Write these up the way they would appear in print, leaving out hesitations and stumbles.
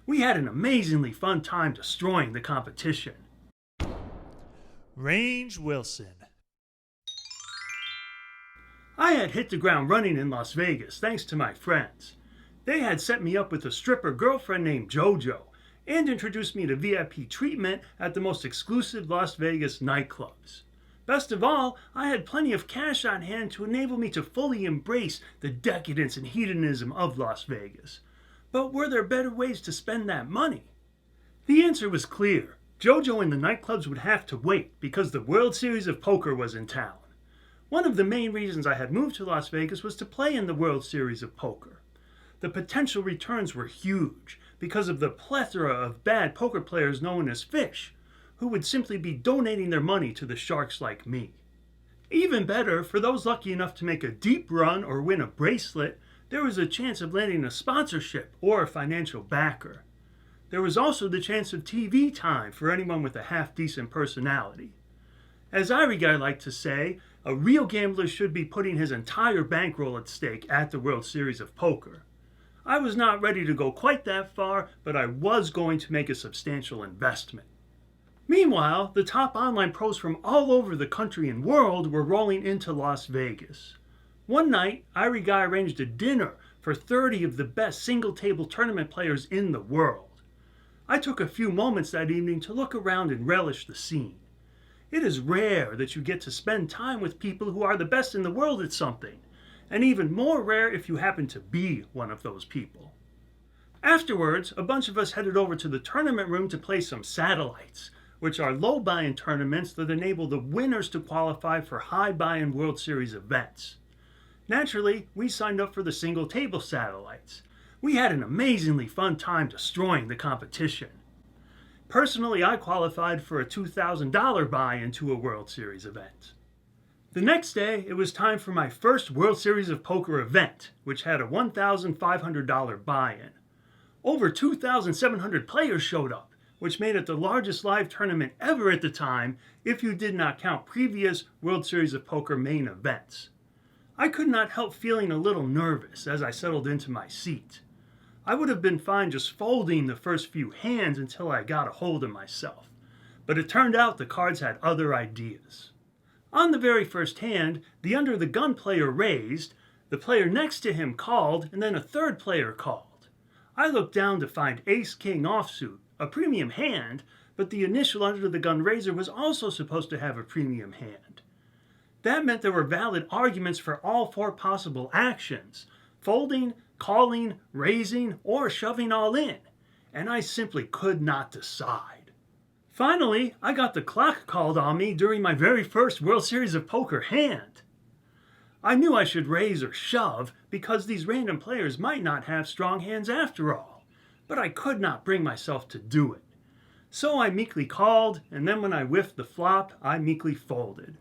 We had an amazingly fun time destroying the competition. Range Wilson. I had hit the ground running in Las Vegas thanks to my friends. They had set me up with a stripper girlfriend named JoJo and introduced me to VIP treatment at the most exclusive Las Vegas nightclubs. Best of all, I had plenty of cash on hand to enable me to fully embrace the decadence and hedonism of Las Vegas. But were there better ways to spend that money? The answer was clear. JoJo and the nightclubs would have to wait because the World Series of Poker was in town. One of the main reasons I had moved to Las Vegas was to play in the World Series of Poker. The potential returns were huge because of the plethora of bad poker players known as fish, who would simply be donating their money to the sharks like me. Even better, for those lucky enough to make a deep run or win a bracelet, there was a chance of landing a sponsorship or a financial backer. There was also the chance of TV time for anyone with a half-decent personality. As Irie Guy liked to say, a real gambler should be putting his entire bankroll at stake at the World Series of Poker. I was not ready to go quite that far, but I was going to make a substantial investment. Meanwhile, the top online pros from all over the country and world were rolling into Las Vegas. One night, Irie Guy arranged a dinner for 30 of the best single-table tournament players in the world. I took a few moments that evening to look around and relish the scene. It is rare that you get to spend time with people who are the best in the world at something, and even more rare if you happen to be one of those people. Afterwards, a bunch of us headed over to the tournament room to play some satellites, which are low buy-in tournaments that enable the winners to qualify for high buy-in World Series events. Naturally, we signed up for the single table satellites. We had an amazingly fun time destroying the competition. Personally, I qualified for a $2,000 buy-in to a World Series event. The next day, it was time for my first World Series of Poker event, which had a $1,500 buy-in. Over 2,700 players showed up, which made it the largest live tournament ever at the time if you did not count previous World Series of Poker main events. I could not help feeling a little nervous as I settled into my seat. I would have been fine just folding the first few hands until I got a hold of myself, but it turned out the cards had other ideas. On the very first hand, the under-the-gun player raised, the player next to him called, and then a third player called. I looked down to find Ace-King offsuit, a premium hand, but the initial under-the-gun raiser was also supposed to have a premium hand. That meant there were valid arguments for all four possible actions: folding, calling, raising, or shoving all in, and I simply could not decide. Finally, I got the clock called on me during my very first World Series of Poker hand. I knew I should raise or shove because these random players might not have strong hands after all, but I could not bring myself to do it. So I meekly called, and then when I whiffed the flop, I meekly folded.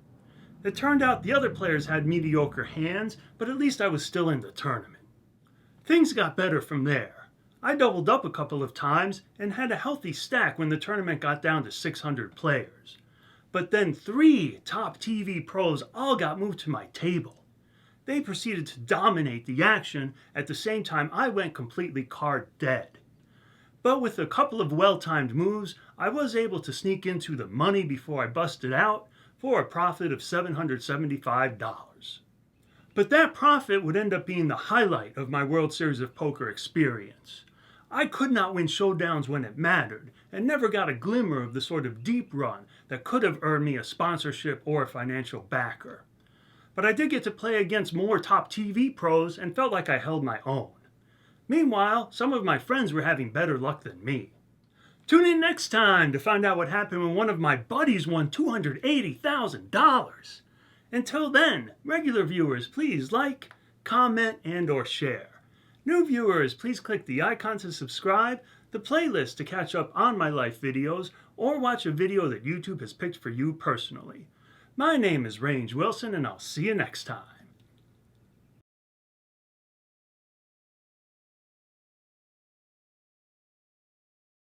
It turned out the other players had mediocre hands, but at least I was still in the tournament. Things got better from there. I doubled up a couple of times and had a healthy stack when the tournament got down to 600 players. But then 3 top TV pros all got moved to my table. They proceeded to dominate the action at the same time I went completely card dead. But with a couple of well-timed moves, I was able to sneak into the money before I busted out for a profit of $775. But that profit would end up being the highlight of my World Series of Poker experience. I could not win showdowns when it mattered, and never got a glimmer of the sort of deep run that could have earned me a sponsorship or a financial backer. But I did get to play against more top TV pros and felt like I held my own. Meanwhile, some of my friends were having better luck than me. Tune in next time to find out what happened when one of my buddies won $280,000. Until then, regular viewers, please like, comment, and/or share. New viewers, please click the icon to subscribe, the playlist to catch up on my life videos, or watch a video that YouTube has picked for you personally. My name is Range Wilson, and I'll see you next time.